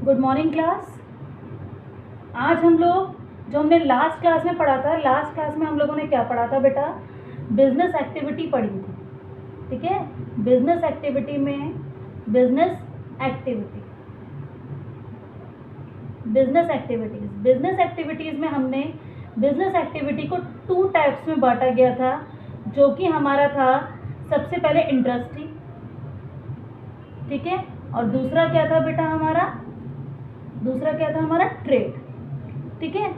Good morning class. आज हम लोग जो हमने लास्ट क्लास में पढ़ा था, लास्ट क्लास में हम लोगों ने क्या पढ़ा था बेटा? बिजनेस एक्टिविटी पढ़ी थी। ठीक है, बिजनेस एक्टिविटी में बिजनेस एक्टिविटीज़ में हमने बिजनेस एक्टिविटी को 2 टाइप्स में बांटा गया था, जो कि हमारा था सबसे पहले इंडस्ट्री, ठीक है, और दूसरा क्या था बेटा हमारा? दूसरा क्या था हमारा? ट्रेड। ठीक है,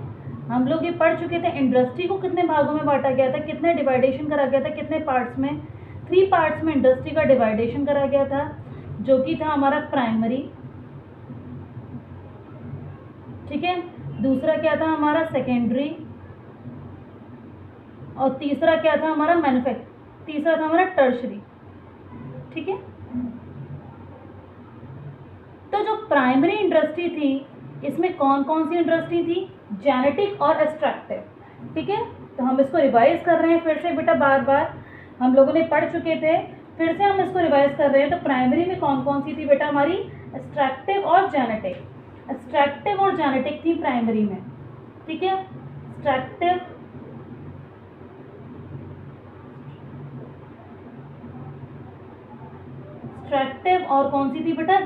हम लोग ये पढ़ चुके थे इंडस्ट्री को कितने भागों में बांटा गया था, कितने डिवाइडेशन करा गया था, कितने पार्ट्स में? 3 पार्ट्स में इंडस्ट्री का डिवाइडेशन करा गया था, जो कि था हमारा प्राइमरी, ठीक है, दूसरा क्या था हमारा? सेकेंडरी, और तीसरा क्या था हमारा? तीसरा था हमारा टर्शरी। ठीक है, तो जो प्राइमरी इंडस्ट्री थी, इसमें कौन कौन सी इंडस्ट्री थी? जेनेटिक और एक्सट्रैक्टिव। ठीक है, तो हम इसको रिवाइज कर रहे हैं फिर से बेटा, बार बार हम लोगों ने पढ़ चुके थे, फिर से हम इसको रिवाइज कर रहे हैं। तो प्राइमरी में कौन कौन सी थी बेटा हमारी? एक्सट्रैक्टिव और जेनेटिक। एक्सट्रैक्टिव और जेनेटिक थी प्राइमरी में। ठीक है, एक्सट्रैक्टिव और कौन सी थी बेटा?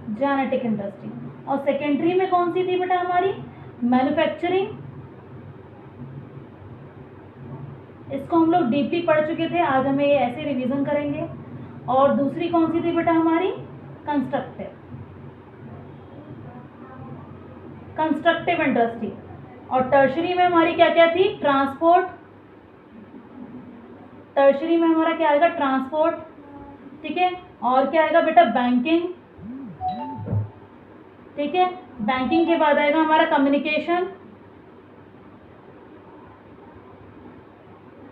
Genetic industry. और सेकेंडरी में कौन सी थी बेटा हमारी? मैन्युफैक्चरिंग। इसको हम लोग डीपली पढ़ चुके थे, आज हमें ये ऐसे रिवीजन करेंगे। और दूसरी कौन सी थी बेटा हमारी? Constructive industry. और टर्शरी में हमारी क्या क्या थी? ट्रांसपोर्ट। टर्शरी में हमारा क्या आएगा? ट्रांसपोर्ट। ठीक है, और क्या आएगा बेटा? बैंकिंग। ठीक है, बैंकिंग के बाद आएगा हमारा कम्युनिकेशन।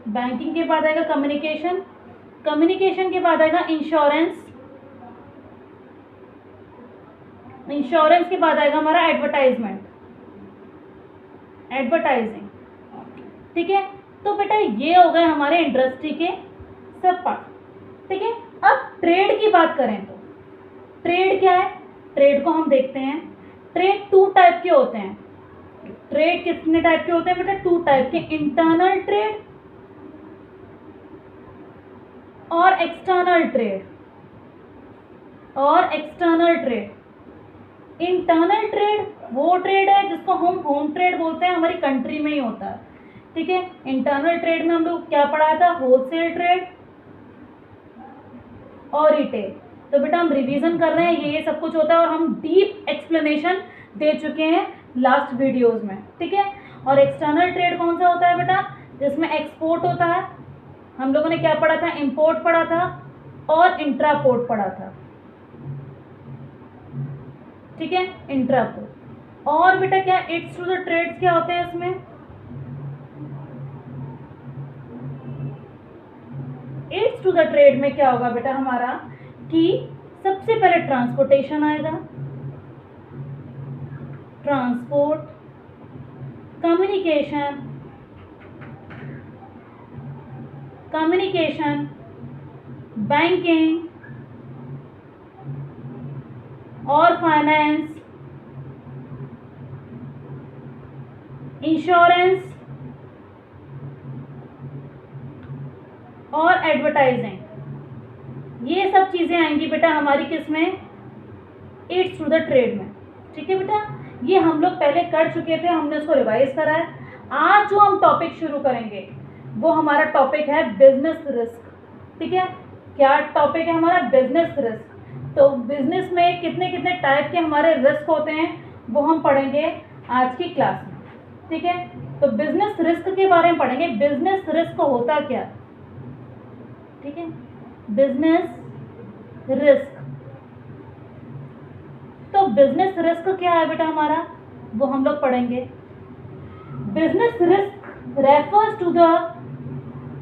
बैंकिंग के बाद आएगा कम्युनिकेशन। कम्युनिकेशन के बाद आएगा इंश्योरेंस। इंश्योरेंस के बाद आएगा हमारा एडवर्टाइजिंग। ठीक है, तो बेटा ये हो गए हमारे इंडस्ट्री के सब पार्ट। ठीक है, अब ट्रेड की बात करें तो ट्रेड क्या है? ट्रेड को हम देखते हैं। ट्रेड 2 टाइप के होते हैं। ट्रेड कितने टाइप के होते हैं बेटा? 2 टाइप के, इंटरनल ट्रेड और एक्सटर्नल ट्रेड। इंटरनल ट्रेड वो ट्रेड है जिसको हम होम ट्रेड बोलते हैं, हमारी कंट्री में ही होता है। ठीक है, इंटरनल ट्रेड में हम लोग क्या पढ़ाया था? होलसेल ट्रेड और रिटेल। तो बेटा हम रिवीजन कर रहे हैं, ये सब कुछ होता है, और हम डीप एक्सप्लेनेशन दे चुके हैं लास्ट वीडियोस में। ठीक है, और एक्सटर्नल ट्रेड कौन सा होता है बेटा? जिसमें एक्सपोर्ट होता है। हम लोगों ने क्या पढ़ा था? इंपोर्ट पढ़ा था और इंट्रापोर्ट पढ़ा था। ठीक है, इंट्रापोर्ट। और बेटा क्या इट्स टू द ट्रेड्स क्या होते हैं इसमें? इट्स टू द ट्रेड में क्या होगा बेटा हमारा कि सबसे पहले ट्रांसपोर्टेशन आएगा, ट्रांसपोर्ट, कम्युनिकेशन, बैंकिंग और फाइनेंस, इंश्योरेंस और एडवर्टाइजिंग। ये सब चीज़ें आएंगी बेटा हमारी किस में? इट्स टू द ट्रेड में। ठीक है बेटा, ये हम लोग पहले कर चुके थे, हमने उसको रिवाइज करा है। आज जो हम टॉपिक शुरू करेंगे वो हमारा टॉपिक है बिजनेस रिस्क। ठीक है, क्या टॉपिक है हमारा? Business risk. तो बिजनेस में कितने कितने टाइप के हमारे रिस्क होते हैं वो हम पढ़ेंगे आज की क्लास में। ठीक है, तो बिजनेस रिस्क के बारे में पढ़ेंगे। बिजनेस रिस्क होता क्या? ठीक है, बिजनेस रिस्क। तो बिजनेस रिस्क क्या है बेटा हमारा, वो हम लोग पढ़ेंगे। Business risk refers to the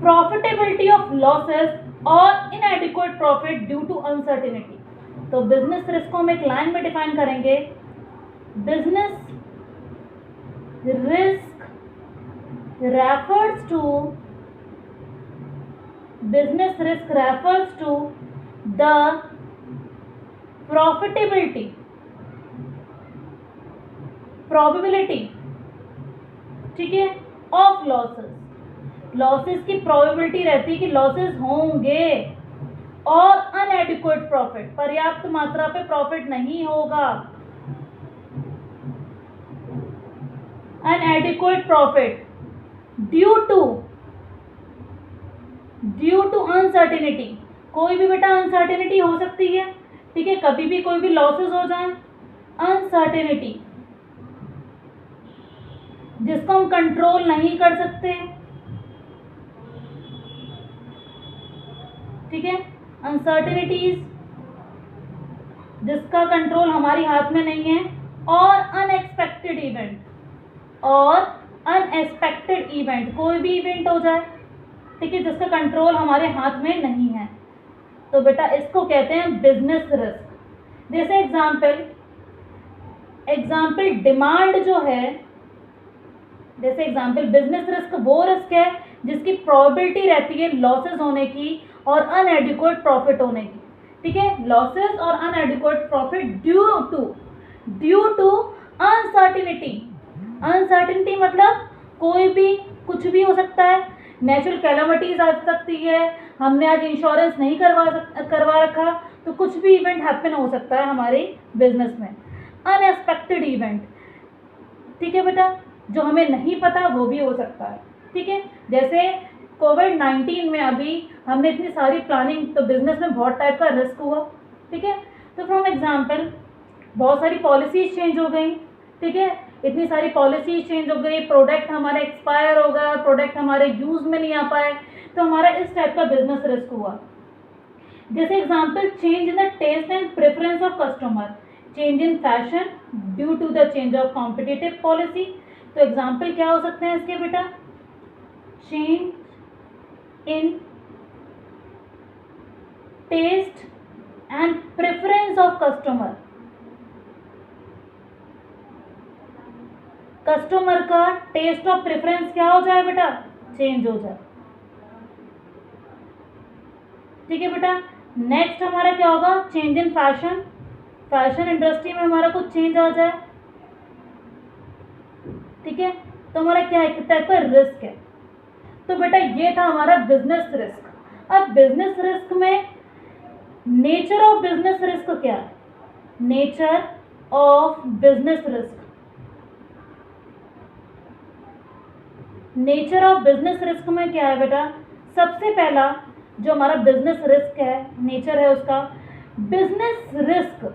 profitability of losses और inadequate profit due to uncertainty. तो बिजनेस रिस्क को हम एक लाइन में डिफाइन करेंगे। Business risk refers to the profitability probability, ठीक है, ऑफ लॉसेस। लॉसेस की प्रोबेबिलिटी रहती है कि लॉसेस होंगे, और अनएडिक्वेट प्रॉफिट, पर्याप्त मात्रा पे प्रॉफिट नहीं होगा। अनएडिक्वेट प्रॉफिट ड्यू टू अनसर्टेनिटी, कोई भी बेटा अनसर्टेनिटी हो सकती है, ठीक है, कभी भी कोई भी लॉसेस हो जाए, अनसर्टेनिटी जिसको हम कंट्रोल नहीं कर सकते, ठीक है, अनसर्टेनिटीज जिसका कंट्रोल हमारी हाथ में नहीं है, और अनएक्सपेक्टेड इवेंट, और अनएक्सपेक्टेड इवेंट कोई भी इवेंट हो जाए, ठीक है, जिसका कंट्रोल हमारे हाथ में नहीं है, तो बेटा इसको कहते हैं बिजनेस रिस्क। जैसे एग्जाम्पल डिमांड जो है, जैसे एग्जाम्पल बिजनेस रिस्क वो रिस्क है जिसकी प्रोबेबिलिटी रहती है लॉसेस होने की और अनएडिक्वेट प्रॉफिट होने की, ठीक है, लॉसेस और inadequate profit due to uncertainty. Uncertainty मतलब कोई भी कुछ भी हो सकता है, नेचुरल कैलामिटीज आ सकती है, हमने आज इंश्योरेंस नहीं करवा रखा तो कुछ भी इवेंट हैपन हो सकता है हमारे बिजनेस में, अनएक्सपेक्टेड इवेंट, ठीक है बेटा, जो हमें नहीं पता वो भी हो सकता है, ठीक है। जैसे कोविड-19 में अभी हमने इतनी सारी प्लानिंग, तो बिजनेस में बहुत टाइप का रिस्क हुआ, ठीक है, तो फॉर एग्जांपल बहुत सारी पॉलिसीज चेंज हो गई, ठीक है, इतनी सारी पॉलिसीज चेंज हो गई, प्रोडक्ट हमारा एक्सपायर हो गया, प्रोडक्ट हमारे यूज़ में नहीं आ पाए, तो हमारा इस टाइप का बिजनेस रिस्क हुआ। जैसे example change in the taste and preference of customer, change in fashion due to the change of competitive policy, तो एग्जाम्पल क्या हो सकते हैं इसके बेटा, change in taste and preference of customer, customer का टेस्ट और प्रेफरेंस क्या हो जाए बेटा, चेंज हो जाए, ठीक है बेटा। नेक्स्ट हमारा क्या होगा, change in fashion, fashion industry में हमारा कुछ चेंज आ जाए, ठीक है, तो हमारा क्या है, टाइप का रिस्क है। तो बेटा ये था हमारा बिजनेस रिस्क। अब बिजनेस रिस्क में नेचर ऑफ बिजनेस रिस्क क्या है, nature of business risk, nature of business risk में क्या है बेटा, सबसे पहला जो हमारा बिजनेस रिस्क है, नेचर है उसका, business risk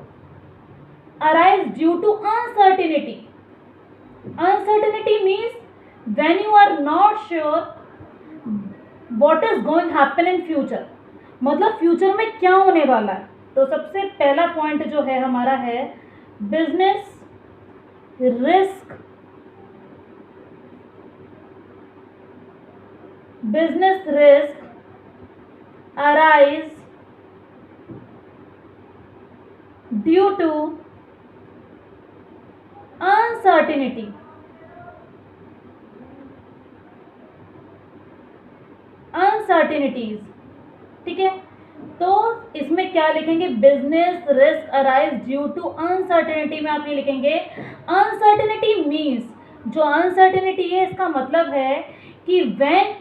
arise due to uncertainty. Uncertainty means when you are not sure what is going to happen in future, मतलब फ्यूचर में क्या होने वाला है। तो सबसे पहला पॉइंट जो है हमारा है business risk, business risk arise due to uncertainty, uncertainties, ठीक है, तो इसमें क्या लिखेंगे, business risk arise due to uncertainty में आप ये लिखेंगे अनसर्टेनिटी मीन्स, जो अनसर्टेनिटी है इसका मतलब है कि when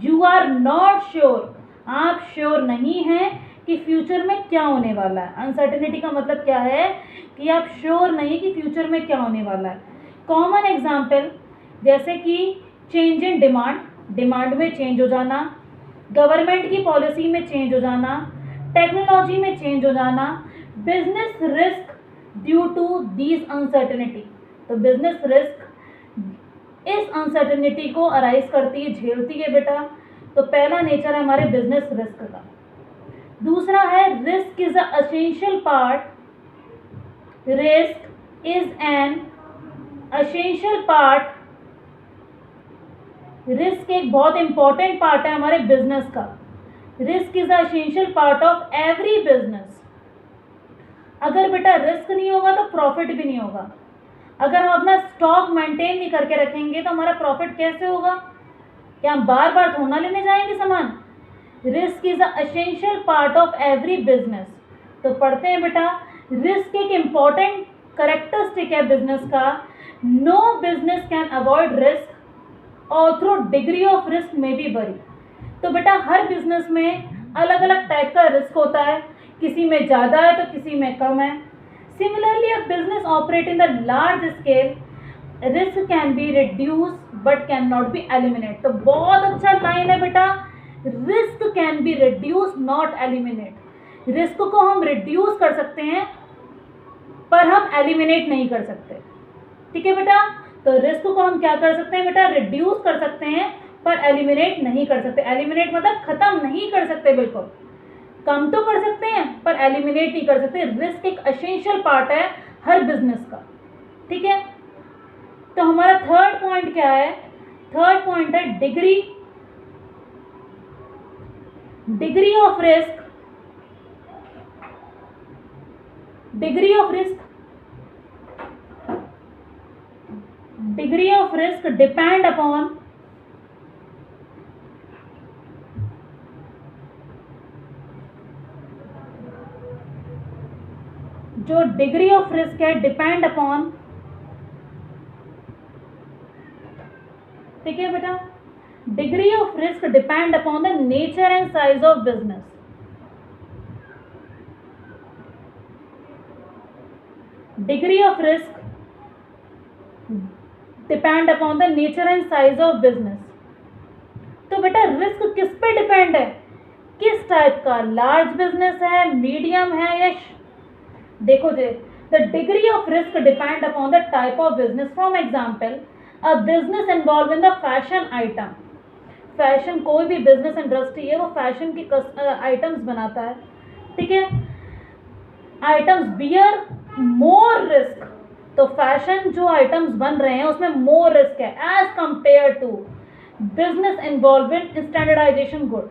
you are not sure, आप श्योर नहीं हैं कि फ्यूचर में क्या होने वाला है। अनसर्टेनिटी का मतलब क्या है कि आप श्योर नहीं कि फ्यूचर में क्या होने वाला है। कॉमन एग्जाम्पल जैसे कि चेंज इन डिमांड, डिमांड में चेंज हो जाना, गवर्नमेंट की पॉलिसी में चेंज हो जाना, टेक्नोलॉजी में चेंज हो जाना, business risk due to these uncertainty. तो बिजनेस रिस्क इस अनसर्टेनिटी को अराइज करती है, झेलती है बेटा। तो पहला नेचर है हमारे बिजनेस रिस्क का। दूसरा है risk is a essential part, risk is an essential part, risk एक बहुत इंपॉर्टेंट पार्ट है हमारे बिजनेस का। Risk is a essential part of every business. अगर बेटा रिस्क नहीं होगा तो प्रॉफिट भी नहीं होगा। अगर हम अपना स्टॉक मेंटेन नहीं करके रखेंगे तो हमारा प्रॉफिट कैसे होगा? क्या हम बार बार थोड़ा लेने जाएंगे सामान? Risk is a essential part of every business. तो पढ़ते हैं बेटा, रिस्क एक इम्पॉर्टेंट करेक्टरिस्टिक है बिजनेस का। No business can avoid risk और through degree of risk may be vary. तो बेटा हर बिजनेस में अलग अलग टाइप का रिस्क होता है, किसी में ज़्यादा है तो किसी में कम है। Similarly a business operate in the large scale, risk can be reduce but can not be eliminate. तो बहुत अच्छा लाइन है बेटा, risk can be reduce not eliminate. Risk को हम रिड्यूस कर सकते हैं पर हम एलिमिनेट नहीं कर सकते। ठीक है बेटा, तो रिस्क को हम क्या कर सकते हैं बेटा, रिड्यूस कर सकते हैं पर एलिमिनेट नहीं कर सकते। एलिमिनेट मतलब खत्म नहीं कर सकते, बिल्कुल कम तो कर सकते हैं पर एलिमिनेट नहीं कर सकते। रिस्क एक एसेंशियल पार्ट है हर बिजनेस का। ठीक है, तो हमारा थर्ड पॉइंट क्या है, थर्ड पॉइंट है degree of risk. Degree of risk depend upon जो डिग्री ऑफ रिस्क है डिपेंड अपॉन, ठीक है बेटा, degree of risk depend upon the nature and size of business. Degree of risk depend upon the nature and size of business. तो बेटा risk किस पे depend है, किस टाइप का, लार्ज बिजनेस है, मीडियम है या देखो जी, the degree of risk depend upon the type of business. For example a business involve in the fashion item. Fashion, कोई भी बिजनेस इंडस्ट्री है वो फैशन की आइटम्स बनाता है। ठीक है, आइटम्स बियर मोर रिस्क। तो फैशन जो आइटम्स बन रहे हैं उसमें मोर रिस्क है as compare to business involve in standardisation good.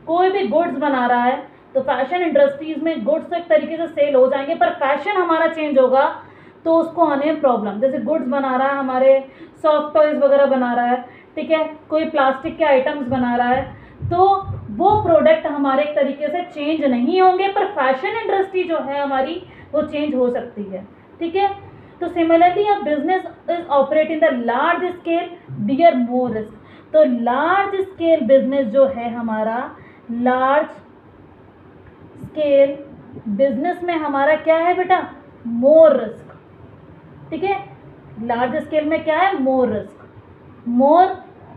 कोई भी गुड्स बना रहा है तो फैशन इंडस्ट्रीज में गुड्स तो एक तरीके से सेल हो जाएंगे पर फैशन हमारा चेंज होगा तो उसको आने में प्रॉब्लम। जैसे गुड्स बना रहा है, हमारे सॉफ्ट टॉयज वगैरह बना रहा है, ठीक है, कोई प्लास्टिक के आइटम्स बना रहा है, तो वो प्रोडक्ट हमारे एक तरीके से चेंज नहीं होंगे पर फैशन इंडस्ट्री जो है हमारी वो चेंज हो सकती है। ठीक है, तो similarly a business is operate in the large scale bear more risk. तो लार्ज स्केल बिजनेस जो है हमारा, लार्ज स्केल बिजनेस में हमारा क्या है बेटा, मोर रिस्क। ठीक है, लार्ज स्केल में क्या है, मोर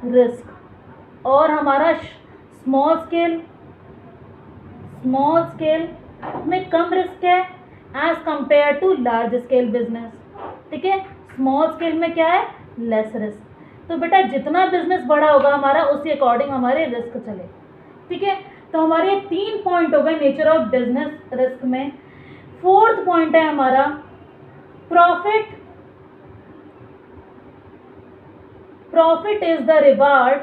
रिस्क। और हमारा स्मॉल स्केल में कम रिस्क है as compare to large scale business. ठीक है, स्मॉल स्केल में क्या है, लेस रिस्क। तो बेटा जितना बिजनेस बड़ा होगा हमारा उसी अकॉर्डिंग हमारे रिस्क चले। ठीक है, तो हमारे 3 पॉइंट हो गए नेचर ऑफ बिजनेस रिस्क में। फोर्थ पॉइंट है हमारा profit is the reward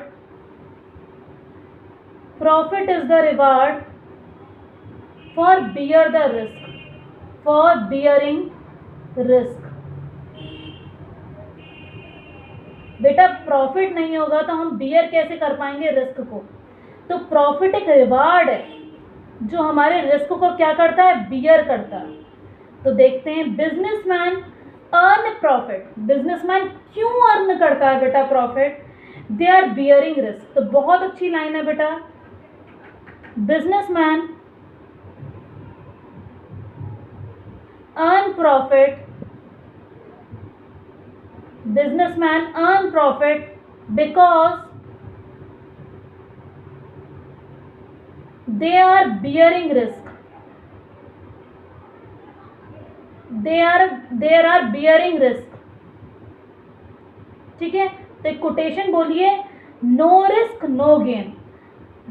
for bearing risk. बेटा प्रॉफिट नहीं होगा तो हम बियर कैसे कर पाएंगे रिस्क को। तो प्रॉफिट एक रिवार्ड है जो हमारे रिस्क को क्या करता है, बियर करता है। तो देखते हैं बिजनेसमैन अर्न प्रॉफिट। बिजनेसमैन क्यों अर्न करता है बेटा profit, they are bearing risk. तो बहुत अच्छी लाइन है बेटा, businessman earn profit because they are bearing risk. ठीक है, तो एक कोटेशन बोलिए, नो रिस्क नो गेन।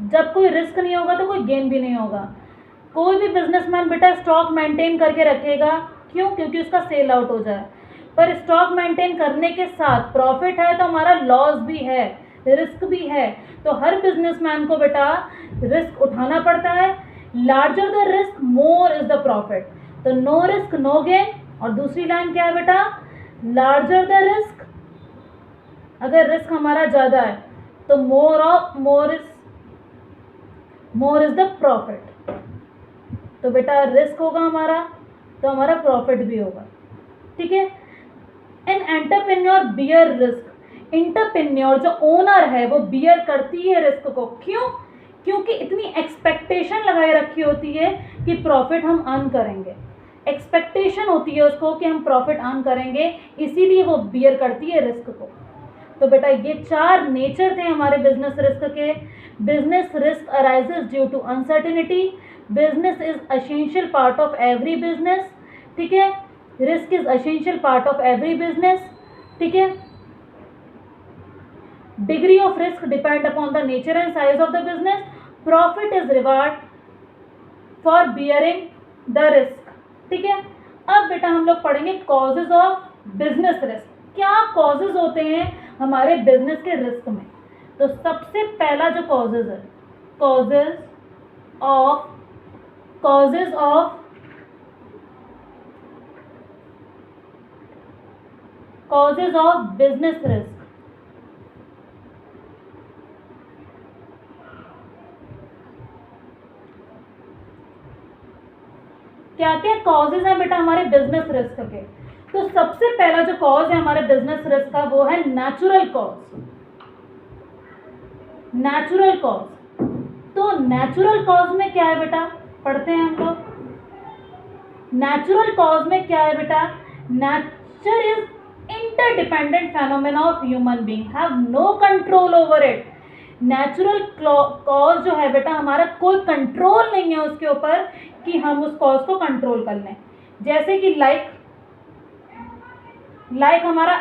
जब कोई रिस्क नहीं होगा तो कोई गेन भी नहीं होगा। कोई भी बिजनेसमैन बेटा स्टॉक मेंटेन करके रखेगा, क्यों, क्योंकि उसका सेल आउट हो जाए। पर स्टॉक मेंटेन करने के साथ प्रॉफिट है तो हमारा लॉस भी है, रिस्क भी है। तो हर बिजनेसमैन को बेटा रिस्क उठाना पड़ता है। Larger the risk more is the profit. तो नो रिस्क नो गेन। और दूसरी लाइन क्या है बेटा, लार्जर द रिस्क, अगर रिस्क हमारा ज़्यादा है तो मोर मोर इज द प्रॉफिट। तो बेटा रिस्क होगा हमारा तो हमारा प्रॉफिट भी होगा, ठीक है। An entrepreneur bear risk, entrepreneur जो ओनर है वो बियर करती है रिस्क को। क्यों? क्योंकि इतनी एक्सपेक्टेशन लगाए रखी होती है कि प्रॉफिट हम अर्न करेंगे, एक्सपेक्टेशन होती है उसको कि हम प्रॉफिट अर्न करेंगे, इसीलिए वो बियर करती है रिस्क को। तो बेटा ये 4 नेचर थे हमारे बिजनेस रिस्क के। Business risk arises due to uncertainty, business is essential part of every business, ठीक है। Risk is essential part of every business, ठीक है। Degree of risk depend upon the nature and size of the business, profit is reward for bearing the risk, ठीक है। अब बेटा हम लोग पढ़ेंगे कॉजेज ऑफ बिजनेस रिस्क। क्या कॉजेज होते हैं हमारे बिजनेस के रिस्क में? तो सबसे पहला जो कॉजेज है, कॉजेज ऑफ बिजनेस रिस्क। क्या क्या कॉजेज हैं बेटा हमारे बिजनेस रिस्क के? तो सबसे पहला जो कॉज है हमारे बिजनेस रिस्क का वो है नेचुरल कॉज। नेचुरल कॉज, तो नेचुरल कॉज में क्या है बेटा, पढ़ते हैं हम लोग। नेचुरल कॉज में क्या है बेटा? Nature is interdependent phenomena of human being, have no control over it. Natural cause जो है बेटा हमारा कोई कंट्रोल नहीं है उसके ऊपर कि हम उस कॉज को कंट्रोल कर लें। जैसे कि लाइक हमारा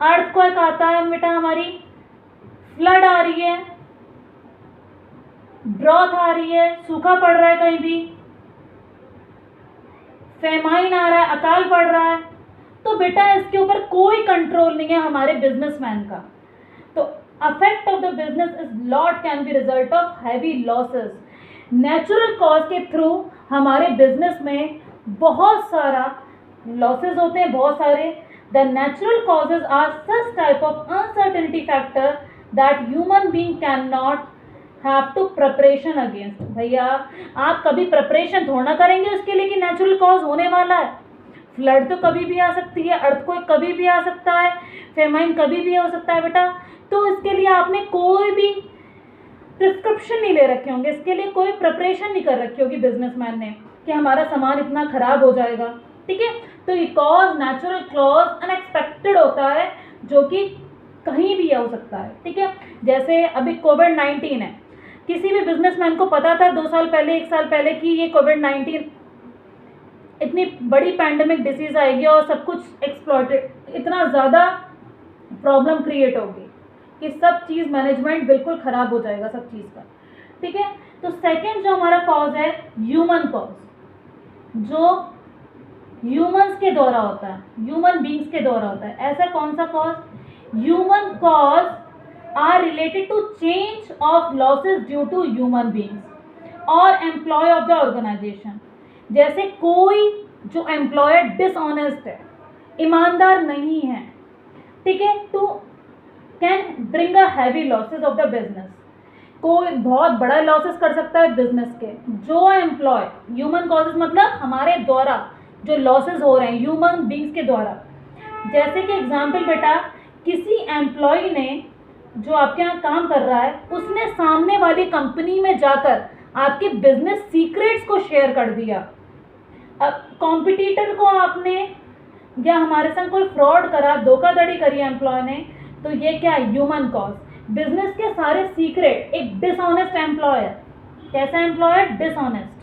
अर्थक्वेक आता है बेटा, हमारी फ्लड आ रही है, ड्रॉथ आ रही है, सूखा पड़ रहा है, कहीं भी फेमाइन आ रहा है, अकाल पड़ रहा है, तो बेटा इसके ऊपर कोई कंट्रोल नहीं है हमारे बिजनेसमैन का। तो affect of the business is lot can be result of heavy losses. Natural cause के थ्रू हमारे बिजनेस में बहुत सारा लॉसेस होते हैं, बहुत सारे। The natural causes are such type of uncertainty factor that human being can not have to preparation against. भैया आप कभी प्रिपरेशन थोड़ा ना करेंगे उसके लिए कि नेचुरल कॉज होने वाला है। फ्लड तो कभी भी आ सकती है, अर्थक्वेक कभी भी आ सकता है, फेमाइन कभी भी हो सकता है बेटा। तो इसके लिए आपने कोई भी प्रिस्क्रिप्शन नहीं ले रखे होंगे, इसके लिए कोई प्रिपरेशन नहीं कर रखी होगी बिजनेसमैन ने कि हमारा सामान इतना खराब हो जाएगा, ठीक है। तो ये कॉज नेचुरल क्लॉज अनएक्सपेक्टेड होता है जो कि कहीं भी हो सकता है, ठीक है। जैसे अभी कोविड-19 है, किसी भी बिजनेसमैन को पता था 2 साल पहले 1 साल पहले कि ये कोविड-19 इतनी बड़ी पैंडेमिक डिसीज आएगी और सब कुछ एक्सप्लॉइटेड, इतना ज़्यादा प्रॉब्लम क्रिएट होगी कि सब चीज़ मैनेजमेंट बिल्कुल ख़राब हो जाएगा सब चीज़ का, ठीक है। तो सेकंड जो हमारा कॉज है ह्यूमन कॉज, जो ह्यूमंस के द्वारा होता है, ह्यूमन बींग्स के द्वारा होता है। ऐसा कौन सा cause? Human cause are related to change of losses due to human beings और एम्प्लॉय ऑफ द ऑर्गेनाइजेशन। जैसे कोई जो एम्प्लॉयर डिसऑनेस्ट है, ईमानदार नहीं है, ठीक है, to can bring a heavy losses of the business. कोई बहुत बड़ा लॉसेस कर सकता है बिजनेस के। जो एम्प्लॉय, ह्यूमन कॉजेज मतलब हमारे द्वारा जो लॉसेस हो रहे हैं ह्यूमन बींग्स के द्वारा। जैसे कि एग्जाम्पल बेटा, किसी एम्प्लॉय ने जो आपके यहाँ काम कर रहा है उसने सामने वाली कंपनी में जाकर आपके बिजनेस सीक्रेट्स को शेयर कर दिया। अब कॉम्पिटिटर को आपने या हमारे संग कोई फ्रॉड करा, धोखाधड़ी करी एम्प्लॉय ने, तो ये क्या है? Human cause. बिजनेस के सारे सीक्रेट, एक डिसऑनेस्ट एम्प्लॉय है। कैसा एम्प्लॉय है? डिसऑनेस्ट,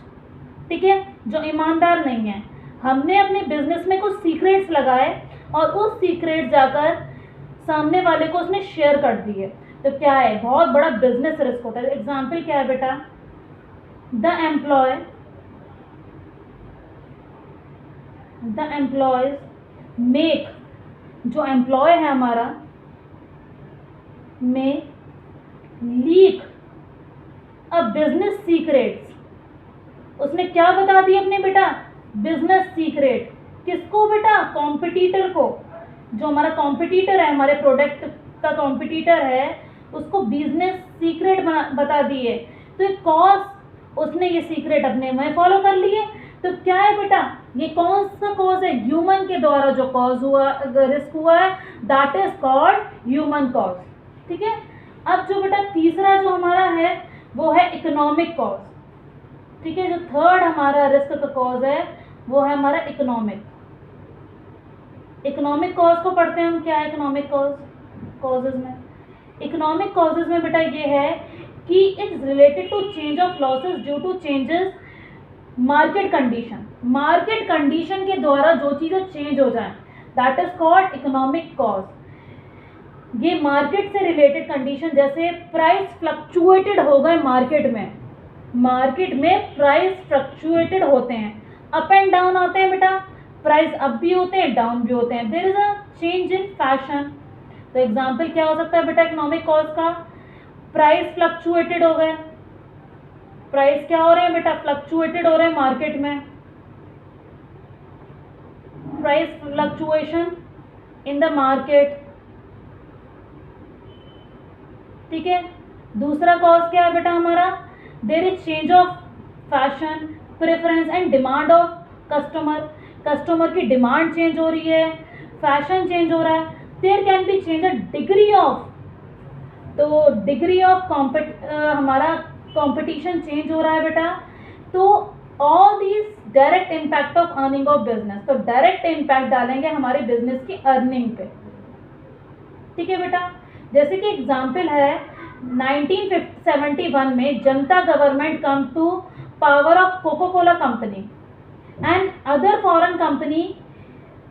ठीक है, जो ईमानदार नहीं है। हमने अपने बिजनेस में कुछ सीक्रेट्स लगाए और उस सीक्रेट जाकर सामने वाले को उसने शेयर कर दिए, तो क्या है? बहुत बड़ा बिजनेस रिस्क होता है। एग्जाम्पल क्या है बेटा? द एम्प्लॉयज मेक, जो एम्प्लॉय है हमारा, में लीक अ बिजनेस सीक्रेट्स। उसने क्या बता दिया अपने बेटा? Business secret. किसको बेटा? कॉम्पिटिटर को। जो हमारा कॉम्पिटिटर है, हमारे प्रोडक्ट का कॉम्पिटिटर है, उसको बिजनेस सीक्रेट बता दिए, तो ये कॉज उसने ये सीक्रेट अपने में फॉलो कर लिए। तो क्या है बेटा, ये कौन सा कॉज है, ह्यूमन के द्वारा जो कॉज हुआ, रिस्क हुआ है, that is called human cause. ठीक है। अब जो बेटा तीसरा जो हमारा है वो है इकोनॉमिक कॉज। ठीक है। जो थर्ड हमारा रिस्क का कॉज है वो है हमारा इकोनॉमिक। इकोनॉमिक कॉज को पढ़ते हैं हम। क्या है इकोनॉमिक कॉजेज में? इकोनॉमिक कॉजेज में बेटा ये है कि it's related to change of losses due to changes market condition. Market condition के द्वारा जो चीज़ें चेंज हो जाए, that is called economic cause. ये मार्केट से रिलेटेड कंडीशन, जैसे प्राइस फ्लक्चुएटेड हो गए मार्केट में प्राइस फ्लक्चुएटेड होते हैं, अप एंड डाउन आते हैं बेटा, प्राइस अप भी होते हैं डाउन भी होते हैं, there is a change in fashion. तो एग्जाम्पल क्या हो सकता है बेटा इकोनॉमिक कॉज का? प्राइस फ्लक्चुएटेड हो गए, प्राइस क्या हो रहे हैं बेटा, फ्लक्चुएटेड हो रहे हैं मार्केट में, price fluctuation in the market. ठीक है। दूसरा कॉज क्या है बेटा हमारा? There is change of fashion, preference and demand of customer की डिमांड चेंज हो रही है, फैशन चेंज हो रहा है, there can be change a degree of, तो डिग्री ऑफ हमारा कंपटीशन चेंज हो रहा है बेटा। तो all these direct impact of earning of business, तो डायरेक्ट इम्पैक्ट डालेंगे हमारे बिजनेस की अर्निंग पे। ठीक है बेटा। जैसे कि एग्जाम्पल है 1971 में Janata government come to power of coca cola company and other foreign company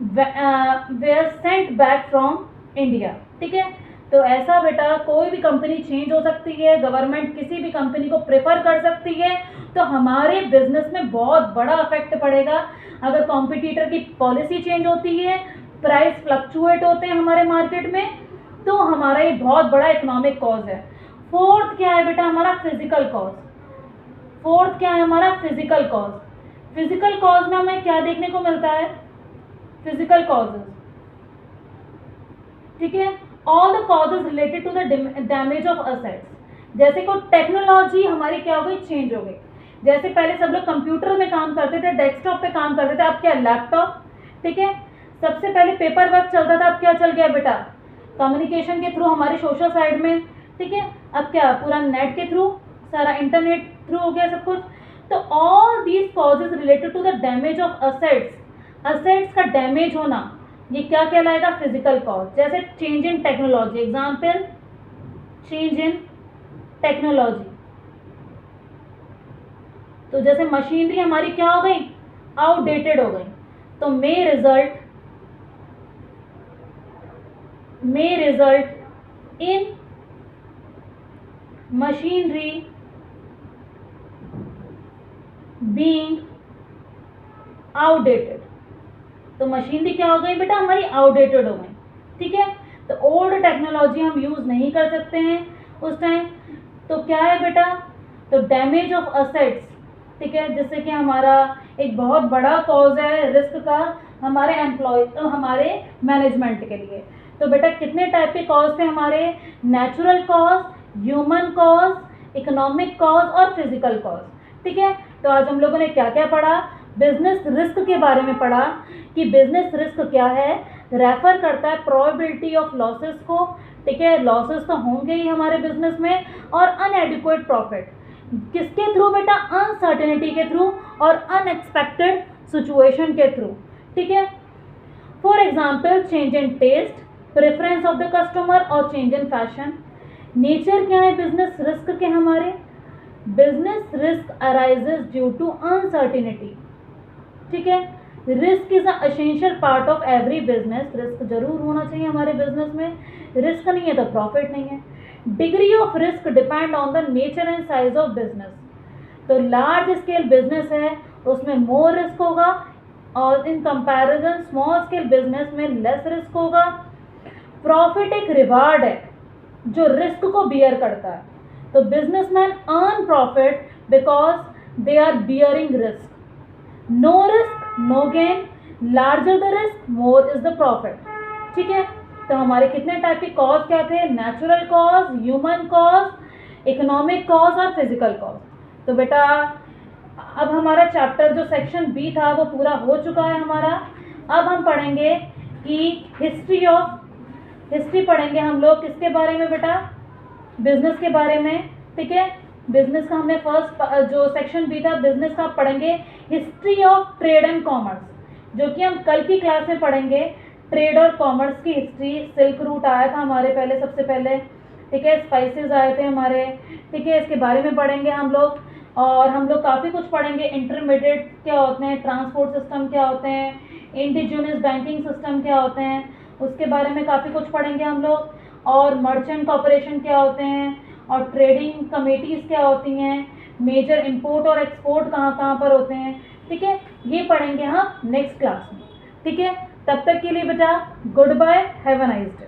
were sent back from India. ठीक है। तो ऐसा बेटा कोई भी कंपनी चेंज हो सकती है, गवर्नमेंट किसी भी कंपनी को प्रेफर कर सकती है, तो हमारे बिजनेस में बहुत बड़ा इफेक्ट पड़ेगा। अगर कॉम्पिटिटर की पॉलिसी चेंज होती है, प्राइस फ्लक्चुएट होते हैं हमारे मार्केट में, तो हमारा ये बहुत बड़ा इकोनॉमिक कॉज है। फोर्थ क्या है बेटा हमारा? Physical cause. फोर्थ क्या है हमारा? Physical cause. फिजिकल कॉज में हमें क्या देखने को मिलता है? Physical causes. ठीक है। All the causes related to the damage of assets. जैसे को टेक्नोलॉजी हमारी क्या हो गई? चेंज हो गई। जैसे पहले सब लोग कंप्यूटर में काम करते थे, डेस्कटॉप पे काम करते थे, अब क्या लैपटॉप। ठीक है। सबसे पहले पेपर वर्क चलता था, अब क्या चल गया बेटा? कम्युनिकेशन के थ्रू हमारी सोशल साइड में। ठीक है। अब क्या पूरा नेट के थ्रू, सारा इंटरनेट थ्रू हो गया सब कुछ। तो all these causes related to the damage of assets, assets का डैमेज होना, ये क्या कहलाएगा? Physical cause. जैसे change in technology, example change in technology. तो जैसे मशीनरी हमारी क्या हो गई? आउटडेटेड हो गई, तो may result in machinery being outdated. तो मशीनरी क्या हो गई बेटा हमारी? आउटडेटेड हो गई। ठीक है। तो ओल्ड टेक्नोलॉजी हम यूज नहीं कर सकते हैं उस टाइम। तो क्या है बेटा? तो डैमेज ऑफ असेट्स। ठीक है। जिससे कि हमारा एक बहुत बड़ा कॉज है रिस्क का हमारे हमारे मैनेजमेंट के लिए। तो बेटा कितने टाइप के कॉज थे हमारे? Natural cause, human cause, economic cause और फिजिकल कॉज। ठीक है। तो आज हम लोगों ने क्या क्या पढ़ा? बिजनेस रिस्क के बारे में पढ़ा कि बिजनेस रिस्क क्या है, रेफर करता है प्रोबेबिलिटी ऑफ लॉसेस को। ठीक है। लॉसेस तो होंगे ही हमारे बिजनेस में, और अनएडिक्वेट प्रॉफिट किसके थ्रू बेटा? अनसर्टेनिटी के थ्रू और अनएक्सपेक्टेड सिचुएशन के थ्रू। ठीक है। For example change in taste, preference of the customer और चेंज इन फैशन। नेचर क्या है बिजनेस रिस्क के हमारे? Business risk arises due to uncertainty. ठीक है। Risk is essential part of every business. Risk जरूर होना चाहिए हमारे बिजनेस में, रिस्क नहीं है तो प्रॉफिट नहीं है। Degree of risk depend on the nature and size of business. तो लार्ज स्केल बिजनेस है उसमें मोर रिस्क होगा, और in comparison small scale business में लेस रिस्क होगा। प्रॉफिट एक रिवार्ड है जो रिस्क को बियर करता है। तो businessman earn profit because they are bearing risk. No risk no gain, larger the risk more is the profit. ठीक है। तो हमारे कितने टाइप के कॉज क्या थे? Natural cause, human cause, economic cause और फिजिकल कॉज। तो बेटा अब हमारा चैप्टर जो सेक्शन बी था वो पूरा हो चुका है हमारा। अब हम पढ़ेंगे कि हिस्ट्री पढ़ेंगे हम लोग किसके बारे में बेटा? बिजनेस के बारे में। ठीक है, बिजनेस का हमने फर्स्ट जो सेक्शन बी था बिजनेस का पढ़ेंगे history of trade and commerce, जो कि हम कल की क्लास में पढ़ेंगे। ट्रेड और कॉमर्स की हिस्ट्री, सिल्क रूट आया था हमारे पहले, सबसे पहले। ठीक है, स्पाइसेस आए थे हमारे। ठीक है, इसके बारे में पढ़ेंगे हम लोग। और हम लोग काफ़ी कुछ पढ़ेंगे, इंटरमीडिएट क्या होते हैं, ट्रांसपोर्ट सिस्टम क्या होते हैं, इंडिजिनियस बैंकिंग सिस्टम क्या होते हैं, उसके बारे में काफ़ी कुछ पढ़ेंगे हम लोग। और मर्चेंट कॉर्पोरेशन क्या होते हैं, और ट्रेडिंग कमेटीज़ क्या होती हैं, मेजर इंपोर्ट और एक्सपोर्ट कहाँ कहाँ पर होते हैं। ठीक है, ये पढ़ेंगे हम नेक्स्ट क्लास में। ठीक है, तब तक के लिए बेटा goodbye, have a nice day.